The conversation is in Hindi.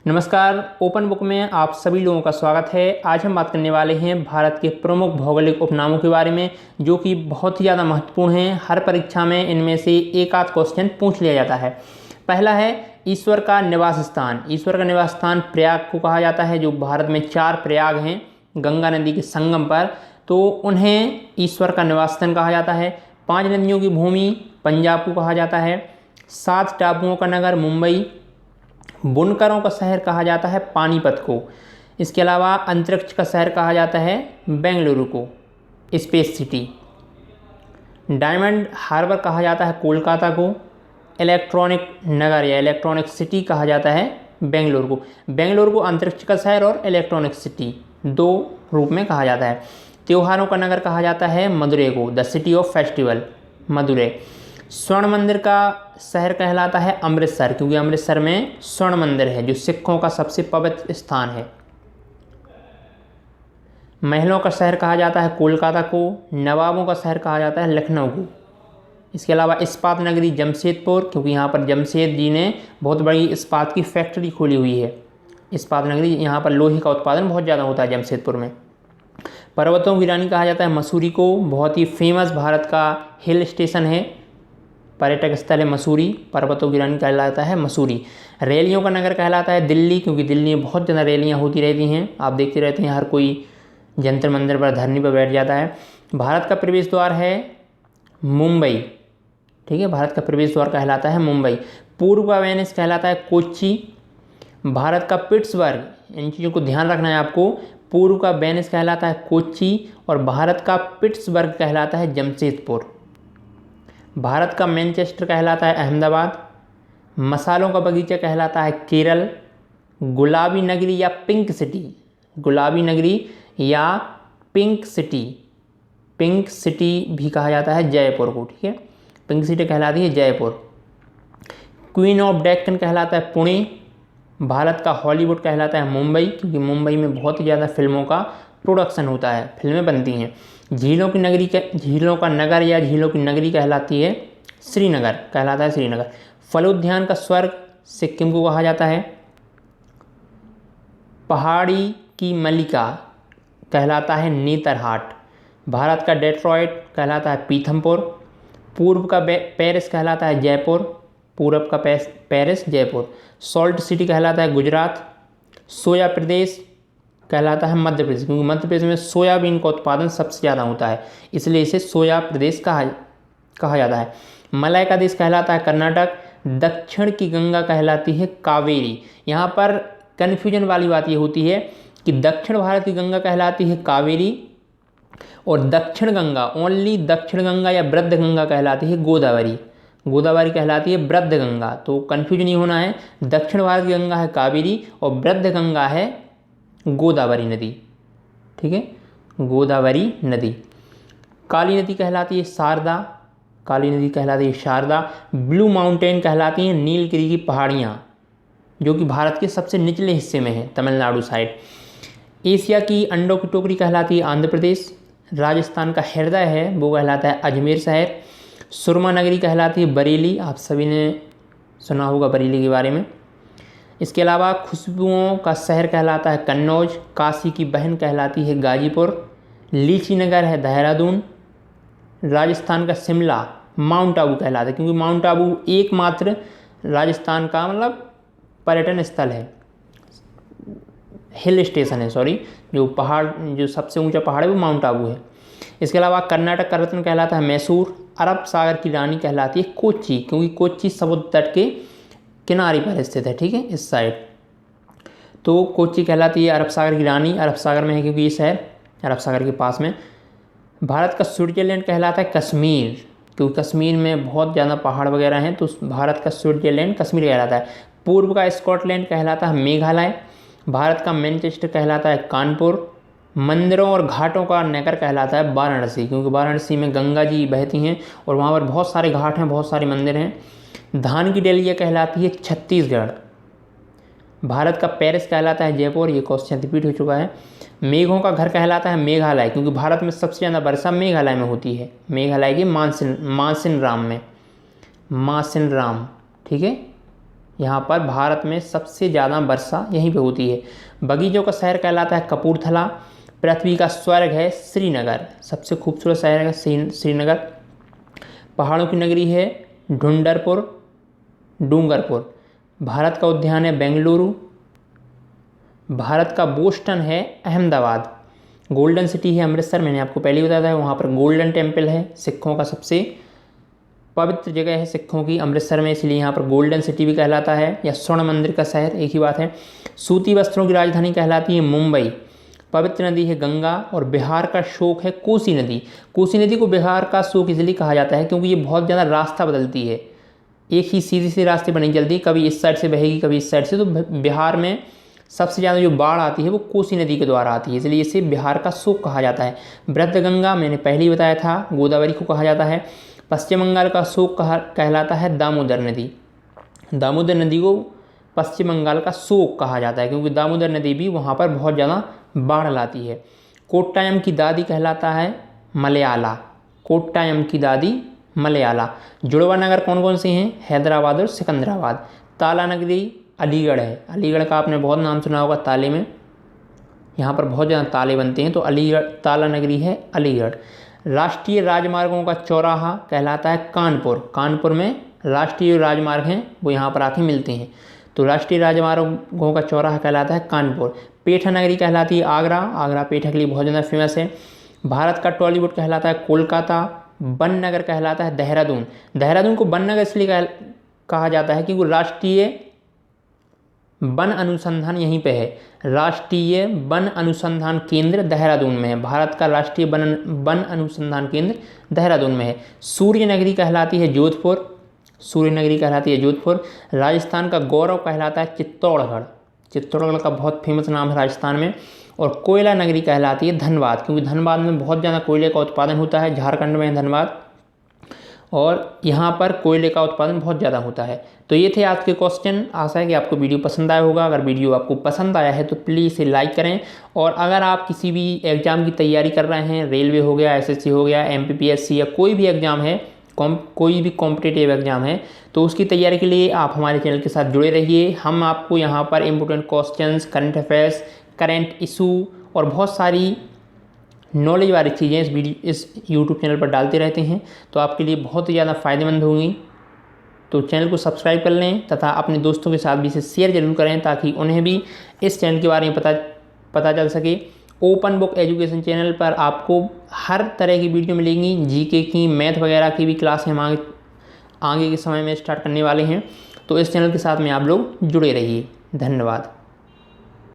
नमस्कार। ओपन बुक में आप सभी लोगों का स्वागत है। आज हम बात करने वाले हैं भारत के प्रमुख भौगोलिक उपनामों के बारे में, जो कि बहुत ही ज़्यादा महत्वपूर्ण हैं। हर परीक्षा में इनमें से एक आध क्वेश्चन पूछ लिया जाता है। पहला है ईश्वर का निवास स्थान। ईश्वर का निवास स्थान प्रयाग को कहा जाता है। जो भारत में 4 प्रयाग हैं गंगा नदी के संगम पर, तो उन्हें ईश्वर का निवास स्थान कहा जाता है। 5 नदियों की भूमि पंजाब को कहा जाता है। 7 टापुओं का नगर मुंबई। बुनकरों का शहर कहा जाता है पानीपत को। इसके अलावा अंतरिक्ष का शहर कहा जाता है बेंगलुरु को, स्पेस सिटी। डायमंड हार्बर कहा जाता है कोलकाता को। इलेक्ट्रॉनिक नगर या इलेक्ट्रॉनिक सिटी कहा जाता है बेंगलुरु को। बेंगलुरु को अंतरिक्ष का शहर और इलेक्ट्रॉनिक सिटी 2 रूप में कहा जाता है। त्योहारों का नगर कहा जाता है मदुरै को, the city of festival, Madurai. स्वर्ण मंदिर का शहर कहलाता है अमृतसर, क्योंकि अमृतसर में स्वर्ण मंदिर है जो सिखों का सबसे पवित्र स्थान है। महलों का शहर कहा जाता है कोलकाता को। नवाबों का शहर कहा जाता है लखनऊ को। इसके अलावा इस्पात नगरी जमशेदपुर, क्योंकि यहाँ पर जमशेद जी ने बहुत बड़ी इस्पात की फैक्ट्री खोली हुई है। इस्पात नगरी, यहाँ पर लोहे का उत्पादन बहुत ज़्यादा होता है जमशेदपुर में। पर्वतों की रानी कहा जाता है मसूरी को। बहुत ही फेमस भारत का हिल स्टेशन है, पर्यटक स्थल है मसूरी। पर्वतों की रानी कहलाता है मसूरी। रैलियों का नगर कहलाता है दिल्ली, क्योंकि दिल्ली में बहुत ज़्यादा रैलियाँ होती रहती हैं। आप देखते रहते हैं हर कोई जंतर मंदिर पर धरने पर बैठ जाता है। भारत का प्रवेश द्वार है मुंबई, ठीक है। भारत का प्रवेश द्वार कहलाता है मुंबई। पूर्व का वेनिस कहलाता है कोच्चि। भारत का पिट्सबर्ग, इन चीज़ों को ध्यान रखना है आपको। पूर्व का वेनिस कहलाता है कोच्चि और भारत का पिट्सबर्ग कहलाता है जमशेदपुर। भारत का मैनचेस्टर कहलाता है अहमदाबाद। मसालों का बगीचा कहलाता है केरल। गुलाबी नगरी या पिंक सिटी, गुलाबी नगरी या पिंक सिटी, पिंक सिटी भी कहा जाता है जयपुर को, ठीक है। पिंक सिटी कहलाती है जयपुर। क्वीन ऑफ डेक्कन कहलाता है पुणे। भारत का हॉलीवुड कहलाता है मुंबई, क्योंकि मुंबई में बहुत ही ज़्यादा फिल्मों का प्रोडक्शन होता है, फिल्में बनती हैं। झीलों की नगरी, झीलों का नगर या झीलों की नगरी कहलाती है श्रीनगर, कहलाता है श्रीनगर। फल उद्यान का स्वर्ग सिक्किम को कहा जाता है। पहाड़ी की मलिका कहलाता है नेतरहाट। भारत का डेट्रॉइट कहलाता है पीथमपुर। पूर्व का पेरिस कहलाता है जयपुर, पूरब का पेरिस जयपुर। सॉल्ट सिटी कहलाता है गुजरात। सोया प्रदेश कहलाता है मध्य प्रदेश, क्योंकि मध्य प्रदेश में सोयाबीन का उत्पादन सबसे ज़्यादा होता है, इसलिए इसे सोया प्रदेश कहा जाता है। मलय का देश कहलाता है कर्नाटक। दक्षिण की गंगा कहलाती है कावेरी। यहाँ पर कन्फ्यूजन वाली बात ये होती है कि दक्षिण भारत की गंगा कहलाती है कावेरी और दक्षिण गंगा, ओनली दक्षिण गंगा या वृद्ध गंगा कहलाती है गोदावरी। गोदावरी कहलाती है वृद्ध गंगा, तो कन्फ्यूजन नहीं होना है। दक्षिण भारत की गंगा है कावेरी और वृद्ध गंगा है गोदावरी नदी, ठीक है, गोदावरी नदी। काली नदी कहलाती है शारदा, काली नदी कहलाती है शारदा। ब्लू माउंटेन कहलाती हैं नीलगिरी की पहाड़ियाँ, जो कि भारत के सबसे निचले हिस्से में है, तमिलनाडु साइड। एशिया की अंडों की टोकरी कहलाती है आंध्र प्रदेश। राजस्थान का हृदय है वो कहलाता है अजमेर शहर। सुरमा नगरी कहलाती है बरेली, आप सभी ने सुना होगा बरेली के बारे में। इसके अलावा खुशबुओं का शहर कहलाता है कन्नौज। काशी की बहन कहलाती है गाजीपुर। लीची नगर है देहरादून। राजस्थान का शिमला माउंट आबू कहलाता है, क्योंकि माउंट आबू एकमात्र राजस्थान का मतलब पर्यटन स्थल है, हिल स्टेशन है, सॉरी, जो पहाड़, जो सबसे ऊंचा पहाड़ है वो माउंट आबू है। इसके अलावा कर्नाटक का रत्न कहलाता है मैसूर। अरब सागर की रानी कहलाती है कोच्चि, क्योंकि कोच्चि समुद्र तट के किनारे पर स्थित है, ठीक है, इस साइड, तो कोच्चि कहलाती है अरब सागर की रानी। अरब सागर में है क्योंकि ये शहर अरब सागर के पास में। भारत का स्विट्जरलैंड कहलाता है कश्मीर, क्योंकि कश्मीर में बहुत ज़्यादा पहाड़ वगैरह हैं, तो भारत का स्विट्जरलैंड कश्मीर कहलाता है। पूर्व का स्कॉटलैंड कहलाता है मेघालय। भारत का मैनचेस्टर कहलाता है कानपुर। मंदिरों और घाटों का नगर कहलाता है वाराणसी, क्योंकि वाराणसी में गंगा जी बहती हैं और वहाँ पर बहुत सारे घाट हैं, बहुत सारे मंदिर हैं। धान की डलिया कहलाती है छत्तीसगढ़। भारत का पेरिस कहलाता है जयपुर, ये क्वेश्चन रिपीट हो चुका है। मेघों का घर कहलाता है मेघालय, क्योंकि भारत में सबसे ज़्यादा वर्षा मेघालय में होती है, मेघालय के मानसिनराम में, मासिनराम, ठीक है, यहाँ पर भारत में सबसे ज़्यादा वर्षा यहीं पे होती है। बगीचों का शहर कहलाता है कपूरथला। पृथ्वी का स्वर्ग है श्रीनगर, सबसे खूबसूरत शहर है श्रीनगर। पहाड़ों की नगरी है डूंगरपुर। भारत का उद्यान है बेंगलुरु। भारत का बोस्टन है अहमदाबाद। गोल्डन सिटी है अमृतसर, मैंने आपको पहले ही बताया था, वहाँ पर गोल्डन टेम्पल है, सिखों का सबसे पवित्र जगह है सिखों की अमृतसर में, इसलिए यहाँ पर गोल्डन सिटी भी कहलाता है, या स्वर्ण मंदिर का शहर, एक ही बात है। सूती वस्त्रों की राजधानी कहलाती है मुंबई। पवित्र नदी है गंगा। और बिहार का शोक है कोसी नदी। कोसी नदी को बिहार का शोक इसलिए कहा जाता है क्योंकि ये बहुत ज़्यादा रास्ता बदलती है, एक ही सीधी सी रास्ते पर नहीं चलती, कभी इस साइड से बहेगी कभी इस साइड से। तो बिहार में सबसे ज़्यादा जो बाढ़ आती है वो कोसी नदी के द्वारा आती है, इसलिए इसे बिहार का शोक कहा जाता है। वृद्धगंगा मैंने पहले ही बताया था, गोदावरी को कहा जाता है। पश्चिम बंगाल का शोक कहलाता है दामोदर नदी। दामोदर नदी को पश्चिम बंगाल का शोक कहा जाता है क्योंकि दामोदर नदी भी वहाँ पर बहुत ज़्यादा बाढ़ लाती है। कोट्टायम की दादी कहलाता है मलयाला। कोट्टायम की दादी मलयाला। जुड़वा नगर कौन कौन से हैं? हैदराबाद और सिकंदराबाद। ताला नगरी अलीगढ़ है। अलीगढ़ का आपने बहुत नाम सुना होगा, ताले में, यहाँ पर बहुत ज़्यादा ताले बनते हैं, तो अलीगढ़ ताला नगरी है अलीगढ़। राष्ट्रीय राजमार्गों का चौराहा कहलाता है कानपुर। कानपुर में राष्ट्रीय राजमार्ग हैं वो यहाँ पर आके मिलते हैं, तो राष्ट्रीय राजमार्गों का चौराहा कहलाता है कानपुर। पेठा नगरी कहलाती है आगरा। आगरा पेठा के लिए बहुत ज़्यादा फेमस है। भारत का टॉलीवुड कहलाता है कोलकाता। वन नगर कहलाता है देहरादून। देहरादून को वन नगर इसलिए कहा जाता है क्योंकि राष्ट्रीय वन अनुसंधान यहीं पे है। राष्ट्रीय वन अनुसंधान केंद्र देहरादून में है। भारत का राष्ट्रीय वन अनुसंधान केंद्र देहरादून में है। सूर्य नगरी कहलाती है जोधपुर। सूर्य नगरी कहलाती है जोधपुर। राजस्थान का गौरव कहलाता है चित्तौड़गढ़। चित्तौड़गढ़ का बहुत फेमस नाम है राजस्थान में। और कोयला नगरी कहलाती है धनबाद, क्योंकि धनबाद में बहुत ज़्यादा कोयले का उत्पादन होता है। झारखंड में है धनबाद, और यहाँ पर कोयले का उत्पादन बहुत ज़्यादा होता है। तो ये थे आज के क्वेश्चन। आशा है कि आपको वीडियो पसंद आया होगा। अगर वीडियो आपको पसंद आया है तो प्लीज़ इसे लाइक करें। और अगर आप किसी भी एग्ज़ाम की तैयारी कर रहे हैं, रेलवे हो गया, एसएससी हो गया, एमपीपीएससी या कोई भी एग्ज़ाम है, कोई भी कॉम्पिटिटिव एग्ज़ाम है, तो उसकी तैयारी के लिए आप हमारे चैनल के साथ जुड़े रहिए। हम आपको यहाँ पर important questions, current affairs, current issue और बहुत सारी नॉलेज वाली चीज़ें इस यूट्यूब चैनल पर डालते रहते हैं, तो आपके लिए बहुत ही ज़्यादा फ़ायदेमंद होंगी। तो चैनल को सब्सक्राइब कर लें तथा अपने दोस्तों के साथ भी इसे शेयर जरूर करें ताकि उन्हें भी इस चैनल के बारे में पता चल सके। ओपन बुक एजुकेशन चैनल पर आपको हर तरह की वीडियो मिलेंगी। जीके की, मैथ वगैरह की भी क्लास हम आगे के समय में स्टार्ट करने वाले हैं, तो इस चैनल के साथ में आप लोग जुड़े रहिए। धन्यवाद।